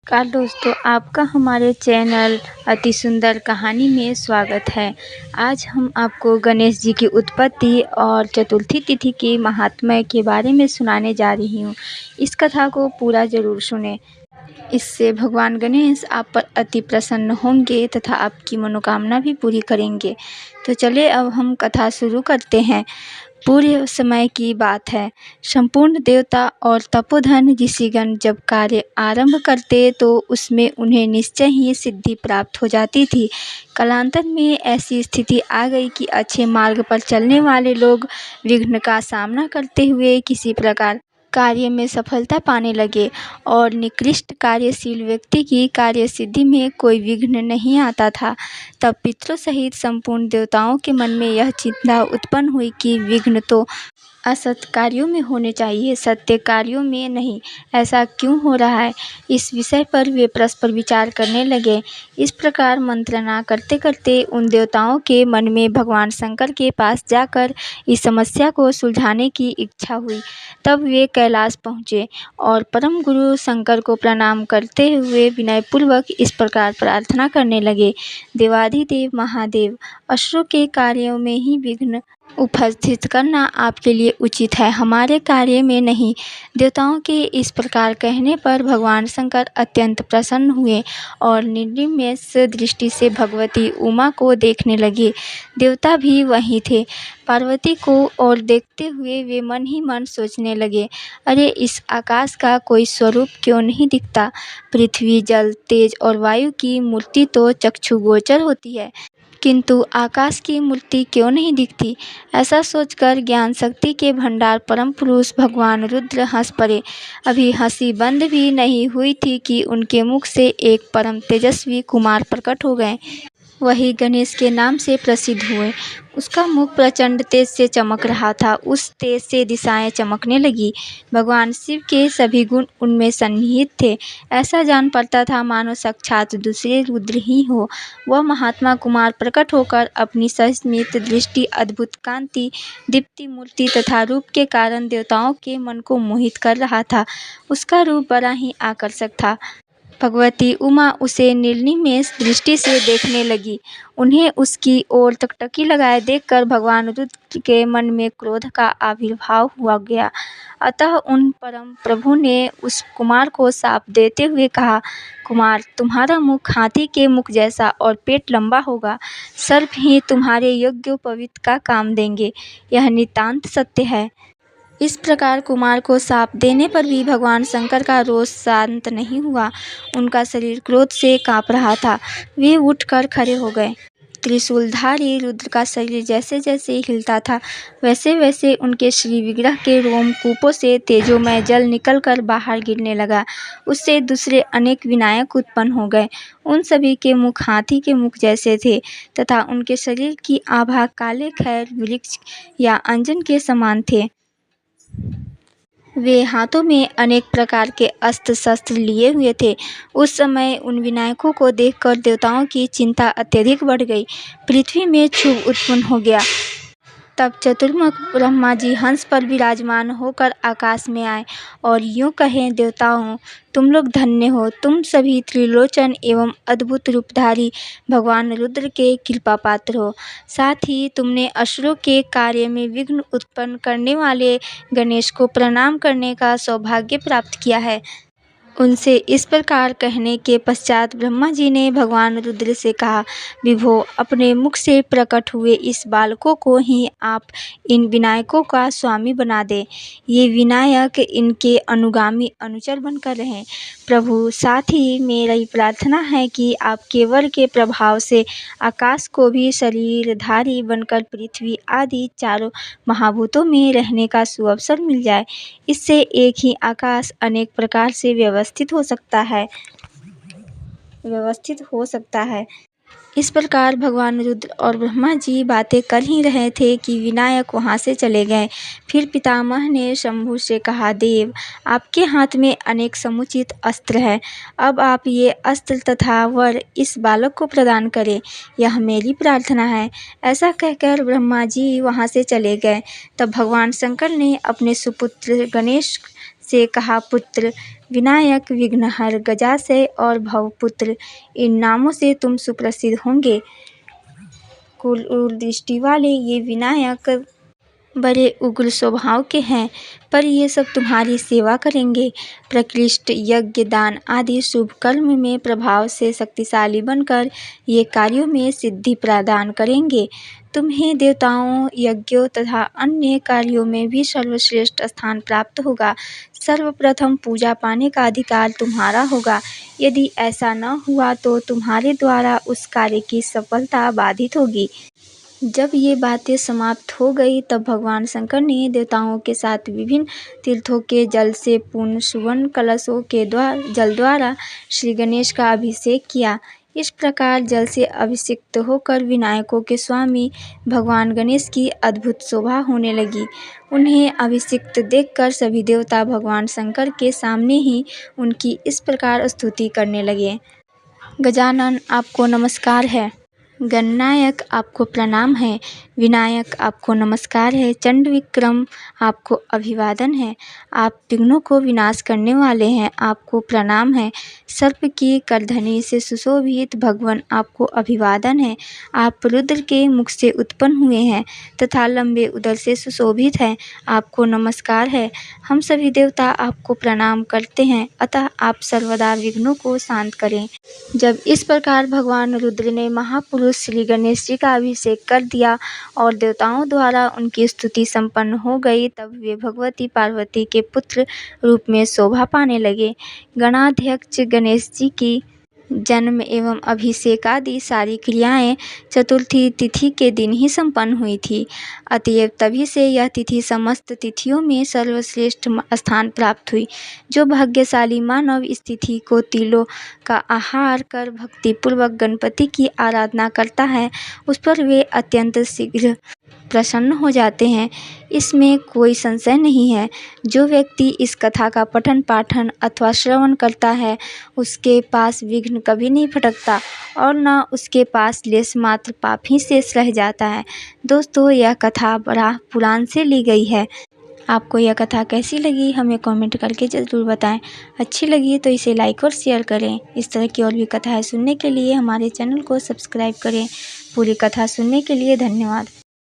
नमस्कार दोस्तों, आपका हमारे चैनल अति सुंदर कहानी में स्वागत है। आज हम आपको गणेश जी की उत्पत्ति और चतुर्थी तिथि के महात्म्य के बारे में सुनाने जा रही हूँ। इस कथा को पूरा जरूर सुने। इससे भगवान गणेश आप पर अति प्रसन्न होंगे तथा आपकी मनोकामना भी पूरी करेंगे। तो चलिए अब हम कथा शुरू करते हैं। पूर्व समय की बात है। संपूर्ण देवता और तपोधन ऋषिगण जब कार्य आरंभ करते तो उसमें उन्हें निश्चय ही सिद्धि प्राप्त हो जाती थी। कालांतर में ऐसी स्थिति आ गई कि अच्छे मार्ग पर चलने वाले लोग विघ्न का सामना करते हुए किसी प्रकार कार्य में सफलता पाने लगे और निकृष्ट कार्यशील व्यक्ति की कार्य सिद्धि में कोई विघ्न नहीं आता था। तब पितरों सहित संपूर्ण देवताओं के मन में यह चिंता उत्पन्न हुई कि विघ्न तो असत कार्यों में होने चाहिए, सत्य कार्यों में नहीं। ऐसा क्यों हो रहा है? इस विषय पर वे परस्पर विचार करने लगे। इस प्रकार मंत्रणा करते करते उन देवताओं के मन में भगवान शंकर के पास जाकर इस समस्या को सुलझाने की इच्छा हुई। तब वे कैलाश पहुँचे और परम गुरु शंकर को प्रणाम करते हुए विनयपूर्वक इस प्रकार प्रार्थना करने लगे। देवाधिदेव महादेव, असुरों के कार्यों में ही विघ्न उपस्थित करना आपके लिए उचित है, हमारे कार्य में नहीं। देवताओं के इस प्रकार कहने पर भगवान शंकर अत्यंत प्रसन्न हुए और निर्निमेष दृष्टि से भगवती उमा को देखने लगे। देवता भी वहीं थे। पार्वती को और देखते हुए वे मन ही मन सोचने लगे, अरे इस आकाश का कोई स्वरूप क्यों नहीं दिखता? पृथ्वी, जल, तेज और वायु की मूर्ति तो चक्षुगोचर होती है, किंतु आकाश की मूर्ति क्यों नहीं दिखती? ऐसा सोचकर ज्ञान शक्ति के भंडार परम पुरुष भगवान रुद्र हंस पड़े। अभी हंसी बंद भी नहीं हुई थी कि उनके मुख से एक परम तेजस्वी कुमार प्रकट हो गए। वही गणेश के नाम से प्रसिद्ध हुए। उसका मुख प्रचंड तेज से चमक रहा था। उस तेज से दिशाएं चमकने लगी। भगवान शिव के सभी गुण उनमें सन्निहित थे। ऐसा जान पड़ता था मानो साक्षात दूसरे रुद्र ही हो। वह महात्मा कुमार प्रकट होकर अपनी सस्मित दृष्टि, अद्भुत कांति, दीप्ति मूर्ति तथा रूप के कारण देवताओं के मन को मोहित कर रहा था। उसका रूप बड़ा ही आकर्षक था। भगवती उमा उसे निर्निमेष दृष्टि से देखने लगी। उन्हें उसकी ओर टकटकी लगाए देखकर भगवान रुद्र के मन में क्रोध का आविर्भाव हुआ गया। अतः उन परम प्रभु ने उस कुमार को शाप देते हुए कहा, कुमार, तुम्हारा मुख हाथी के मुख जैसा और पेट लंबा होगा। सर्प ही तुम्हारे यज्ञोपवीत का काम देंगे। यह नितांत सत्य है। इस प्रकार कुमार को शाप देने पर भी भगवान शंकर का रोष शांत नहीं हुआ। उनका शरीर क्रोध से कांप रहा था। वे उठकर खड़े हो गए। त्रिशूलधारी रुद्र का शरीर जैसे जैसे हिलता था वैसे वैसे उनके श्री विग्रह के रोमकूपों से तेजोमय जल निकलकर बाहर गिरने लगा। उससे दूसरे अनेक विनायक उत्पन्न हो गए। उन सभी के मुख हाथी के मुख जैसे थे तथा उनके शरीर की आभा काले खैर वृक्ष या अंजन के समान थे। वे हाथों में अनेक प्रकार के अस्त्र शस्त्र लिए हुए थे। उस समय उन विनायकों को देखकर देवताओं की चिंता अत्यधिक बढ़ गई। पृथ्वी में क्षोभ उत्पन्न हो गया। तब चतुर्मुख ब्रह्मा जी हंस पर विराजमान होकर आकाश में आए और यूं कहे, देवताओं, तुम लोग धन्य हो। तुम सभी त्रिलोचन एवं अद्भुत रूपधारी भगवान रुद्र के कृपा पात्र हो। साथ ही तुमने असुरों के कार्य में विघ्न उत्पन्न करने वाले गणेश को प्रणाम करने का सौभाग्य प्राप्त किया है। उनसे इस प्रकार कहने के पश्चात ब्रह्मा जी ने भगवान रुद्र से कहा, विभो, अपने मुख से प्रकट हुए इस बालकों को ही आप इन विनायकों का स्वामी बना दे। ये विनायक इनके अनुगामी अनुचर बनकर रहें। प्रभु, साथ ही मेरी प्रार्थना है कि आपके वर के प्रभाव से आकाश को भी शरीरधारी बनकर पृथ्वी आदि चारों महाभूतों में रहने का सुअवसर मिल जाए। इससे एक ही आकाश अनेक प्रकार से व्यवस्थित हो सकता है। इस प्रकार भगवान रुद्र और ब्रह्मा जी बातें कर ही रहे थे कि विनायक वहां से चले गए। फिर पितामह ने शंभु से कहा, देव, आपके हाथ में अनेक समुचित अस्त्र हैं। अब आप ये अस्त्र तथा वर इस बालक को प्रदान करें, यह मेरी प्रार्थना है। ऐसा कहकर ब्रह्मा जी वहां से चले गए। तब भगवान शंकर ने अपने सुपुत्र गणेश से कहा, पुत्र विनायक, विघ्नहर, गजासय और भवपुत्र, इन नामों से तुम सुप्रसिद्ध होंगे। क्रूर दृष्टि वाले ये विनायक बड़े उग्र स्वभाव के हैं, पर ये सब तुम्हारी सेवा करेंगे। प्रकृष्ट, यज्ञ, दान आदि शुभ कर्म में प्रभाव से शक्तिशाली बनकर ये कार्यों में सिद्धि प्रदान करेंगे। तुम्हें देवताओं, यज्ञों तथा अन्य कार्यों में भी सर्वश्रेष्ठ स्थान प्राप्त होगा। सर्वप्रथम पूजा पाने का अधिकार तुम्हारा होगा। यदि ऐसा न हुआ तो तुम्हारे द्वारा उस कार्य की सफलता बाधित होगी। जब ये बातें समाप्त हो गई तब भगवान शंकर ने देवताओं के साथ विभिन्न तीर्थों के जल से पूर्ण सुवर्ण कलशों के जल द्वारा श्री गणेश का अभिषेक किया। इस प्रकार जल से अभिषिक्त होकर विनायकों के स्वामी भगवान गणेश की अद्भुत शोभा होने लगी। उन्हें अभिषिक्त देखकर सभी देवता भगवान शंकर के सामने ही उनकी इस प्रकार स्तुति करने लगे। गजानन, आपको नमस्कार है। गणनायक, आपको प्रणाम है। विनायक, आपको नमस्कार है। चंड विक्रम, आपको अभिवादन है। आप विघ्नों को विनाश करने वाले हैं, आपको प्रणाम है। सर्प की करधनी से सुशोभित भगवान, आपको अभिवादन है। आप रुद्र के मुख से उत्पन्न हुए हैं तथा लंबे उदर से सुशोभित हैं, आपको नमस्कार है। हम सभी देवता आपको प्रणाम करते हैं, अतः आप सर्वदा विघ्नों को शांत करें। जब इस प्रकार भगवान रुद्र ने महापुरुष श्री गणेश जी का अभिषेक कर दिया और देवताओं द्वारा उनकी स्तुति संपन्न हो गई, तब वे भगवती पार्वती के पुत्र रूप में शोभा पाने लगे। गणाध्यक्ष गणेश जी की जन्म एवं अभिषेक आदि सारी क्रियाएं चतुर्थी तिथि के दिन ही संपन्न हुई थी। अतएव तभी से यह तिथि समस्त तिथियों में सर्वश्रेष्ठ स्थान प्राप्त हुई। जो भाग्यशाली मानव इस तिथि को तिलों का आहार कर भक्तिपूर्वक गणपति की आराधना करता है, उस पर वे अत्यंत शीघ्र प्रसन्न हो जाते हैं, इसमें कोई संशय नहीं है। जो व्यक्ति इस कथा का पठन पाठन अथवा श्रवण करता है, उसके पास विघ्न कभी नहीं फटकता और न उसके पास लेश मात्र पाप ही शेष रह जाता है। दोस्तों, यह कथा बराह पुराण से ली गई है। आपको यह कथा कैसी लगी हमें कमेंट करके ज़रूर बताएं। अच्छी लगी तो इसे लाइक और शेयर करें। इस तरह की और भी कथाएं सुनने के लिए हमारे चैनल को सब्सक्राइब करें। पूरी कथा सुनने के लिए धन्यवाद।